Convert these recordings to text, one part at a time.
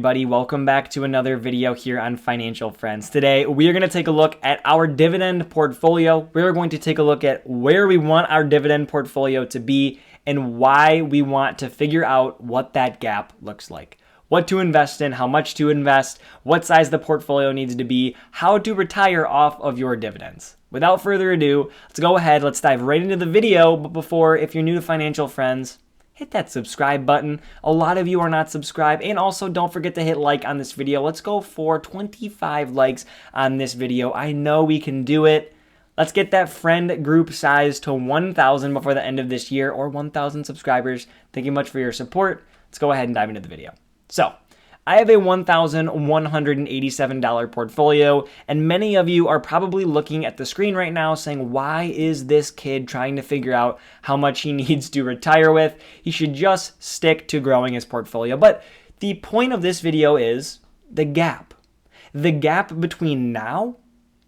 Everybody, welcome back to another video here on Financial Friends. Today, we are going to take a look at our dividend portfolio. We're going to take a look at where we want our dividend portfolio to be and why we want to figure out what that gap looks like. What to invest in, how much to invest, what size the portfolio needs to be, how to retire off of your dividends. Without further ado, let's go ahead, let's dive right into the video. But before, if you're new to Financial Friends, hit that subscribe button. A lot of you are not subscribed. And also don't forget to hit like on this video. Let's go for 25 likes on this video. I know we can do it. Let's get that friend group size to 1,000 before the end of this year, or 1,000 subscribers. Thank you much for your support. Let's go ahead and dive into the video. So, I have a $1,187 portfolio, and many of you are probably looking at the screen right now saying, why is this kid trying to figure out how much he needs to retire with? He should just stick to growing his portfolio. But the point of this video is the gap between now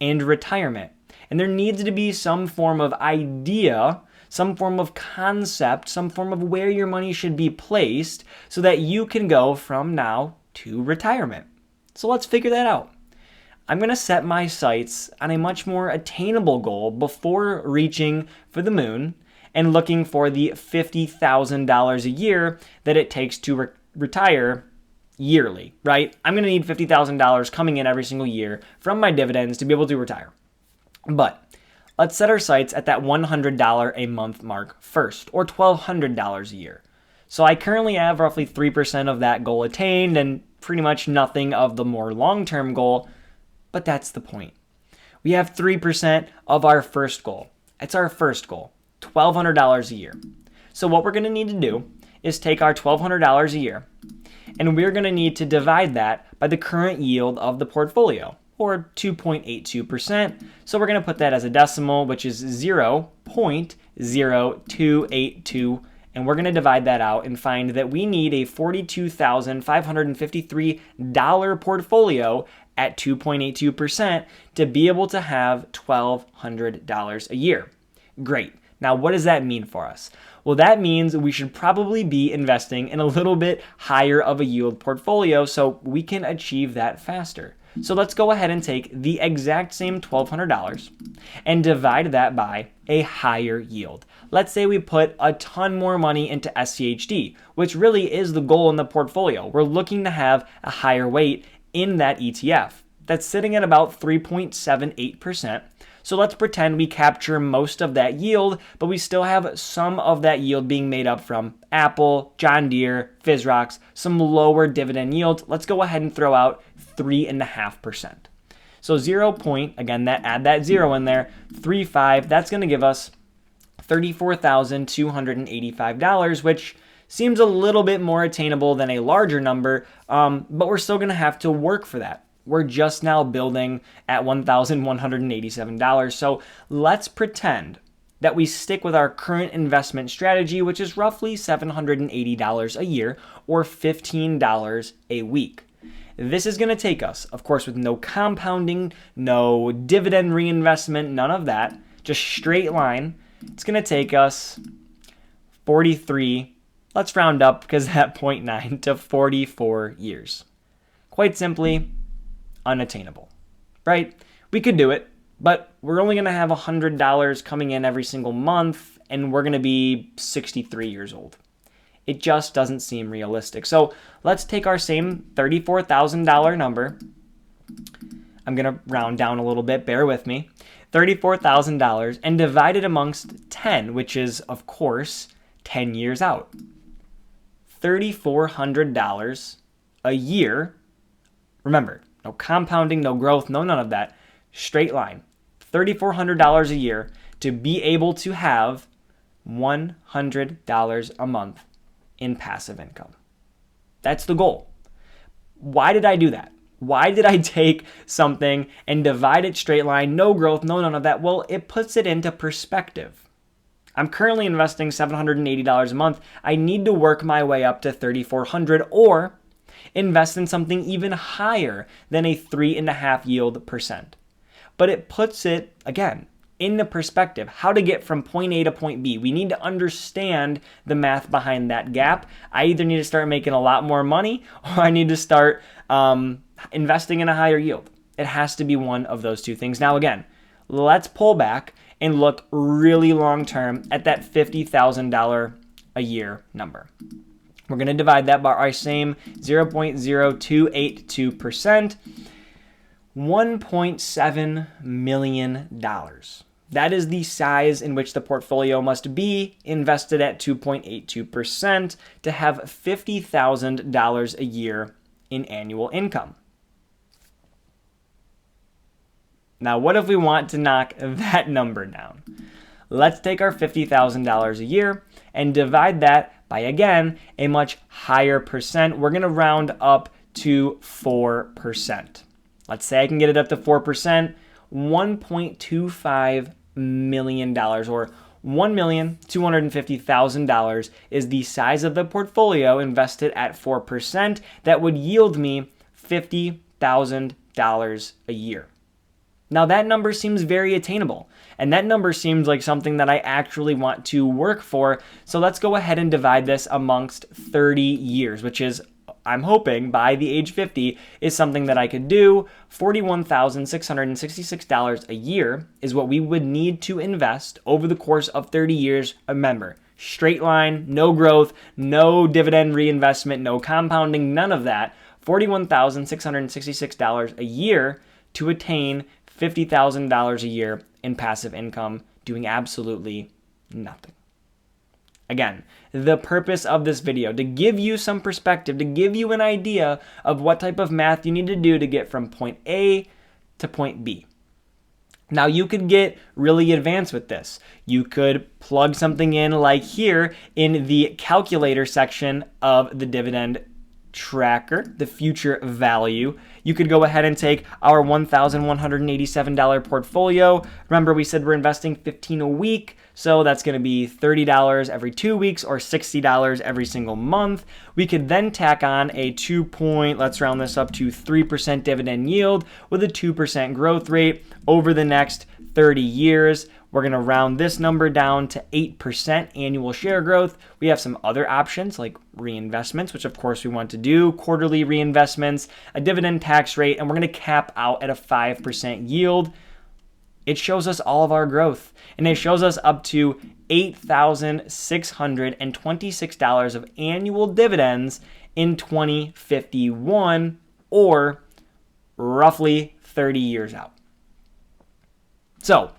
and retirement. And there needs to be some form of idea, some form of concept, some form of where your money should be placed so that you can go from now to retirement. So let's figure that out. I'm going to set my sights on a much more attainable goal before reaching for the moon and looking for the $50,000 a year that it takes to retire yearly, right? I'm going to need $50,000 coming in every single year from my dividends to be able to retire. But let's set our sights at that $100 a month mark first, or $1,200 a year. So I currently have roughly 3% of that goal attained and pretty much nothing of the more long-term goal, but that's the point. We have 3% of our first goal. It's our first goal, $1,200 a year. So what we're going to need to do is take our $1,200 a year, and we're going to need to divide that by the current yield of the portfolio, or 2.82%. So we're going to put that as a decimal, which is 0.0282, and we're going to divide that out and find that we need a $42,553 portfolio at 2.82% to be able to have $1,200 a year. Great. Now, what does that mean for us? Well, that means we should probably be investing in a little bit higher of a yield portfolio so we can achieve that faster. So let's go ahead and take the exact same $1,200 and divide that by a higher yield. Let's say we put a ton more money into SCHD, which really is the goal in the portfolio. We're looking to have a higher weight in that ETF. That's sitting at about 3.78%. So let's pretend we capture most of that yield, but we still have some of that yield being made up from Apple, John Deere, FISROX, some lower dividend yields. Let's go ahead and throw out 3.5%. So add that zero in there, 3.5, that's going to give us $34,285, which seems a little bit more attainable than a larger number, but we're still going to have to work for that. We're just now building at $1,187. So let's pretend that we stick with our current investment strategy, which is roughly $780 a year or $15 a week. This is going to take us, of course, with no compounding, no dividend reinvestment, none of that, just straight line. It's going to take us 43, let's round up because that 0.9 to 44 years. Quite simply, unattainable, right? We could do it, but we're only going to have $100 coming in every single month, and we're going to be 63 years old. It just doesn't seem realistic. So let's take our same $34,000 number. I'm going to round down a little bit, bear with me. $34,000 and divide it amongst 10, which is, of course, 10 years out. $3,400 a year. Remember, no compounding, no growth, no none of that. Straight line. $3,400 a year to be able to have $100 a month in passive income. That's the goal. Why did I do that? Why did I take something and divide it straight line, no growth, no none of that? Well, it puts it into perspective. I'm currently investing $780 a month. I need to work my way up to $3,400 or invest in something even higher than a 3.5 yield percent. But it puts it, again, into perspective, how to get from point A to point B. We need to understand the math behind that gap. I either need to start making a lot more money or I need to start investing in a higher yield. It has to be one of those two things. Now, again, let's pull back and look really long term at that $50,000 a year number. We're going to divide that by our same 0.0282%, $1.7 million. That is the size in which the portfolio must be invested at 2.82% to have $50,000 a year in annual income. Now, what if we want to knock that number down? Let's take our $50,000 a year and divide that by, again, a much higher percent. We're going to round up to 4%. Let's say I can get it up to 4%, $1.25 million or $1,250,000 is the size of the portfolio invested at 4% that would yield me $50,000 a year. Now that number seems very attainable, and that number seems like something that I actually want to work for. So let's go ahead and divide this amongst 30 years, which is, I'm hoping by the age 50 is something that I could do. $41,666 a year is what we would need to invest over the course of 30 years. Remember, straight line, no growth, no dividend reinvestment, no compounding, none of that. $41,666 a year to attain $50,000 a year in passive income, doing absolutely nothing. Again, the purpose of this video, to give you some perspective, to give you an idea of what type of math you need to do to get from point A to point B. Now, you could get really advanced with this. You could plug something in like here in the calculator section of the dividend tracker, the future value. You could go ahead and take our $1,187 portfolio. Remember, we said we're investing $15 a week, so that's going to be $30 every 2 weeks or $60 every single month. We could then tack on a let's round this up to 3% dividend yield with a 2% growth rate over the next 30 years. We're going to round this number down to 8% annual share growth. We have some other options like reinvestments, which of course we want to do, quarterly reinvestments, a dividend tax rate, and we're going to cap out at a 5% yield. It shows us all of our growth, and it shows us up to $8,626 of annual dividends in 2051, or roughly 30 years out. So,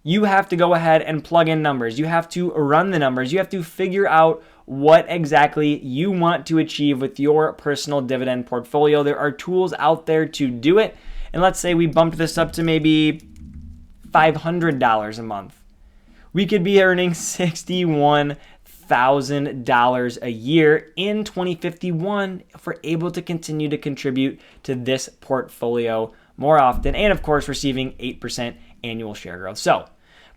you have to go ahead and plug in numbers. You have to run the numbers. You have to figure out what exactly you want to achieve with your personal dividend portfolio. There are tools out there to do it. And let's say we bumped this up to maybe $500 a month. We could be earning $61,000 a year in 2051 if we're able to continue to contribute to this portfolio more often, and of course receiving 8% annual share growth. So,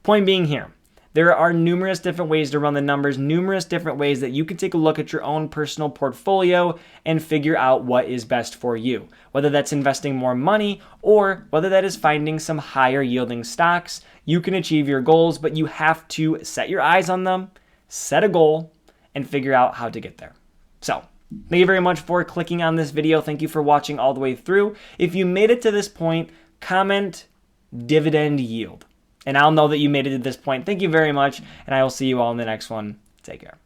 point being here, there are numerous different ways to run the numbers, numerous different ways that you can take a look at your own personal portfolio and figure out what is best for you. Whether that's investing more money or whether that is finding some higher yielding stocks, you can achieve your goals, but you have to set your eyes on them, set a goal, and figure out how to get there. So, thank you very much for clicking on this video. Thank you for watching all the way through. If you made it to this point, comment dividend yield, and I'll know that you made it to this point. Thank you very much, and I will see you all in the next one. Take care.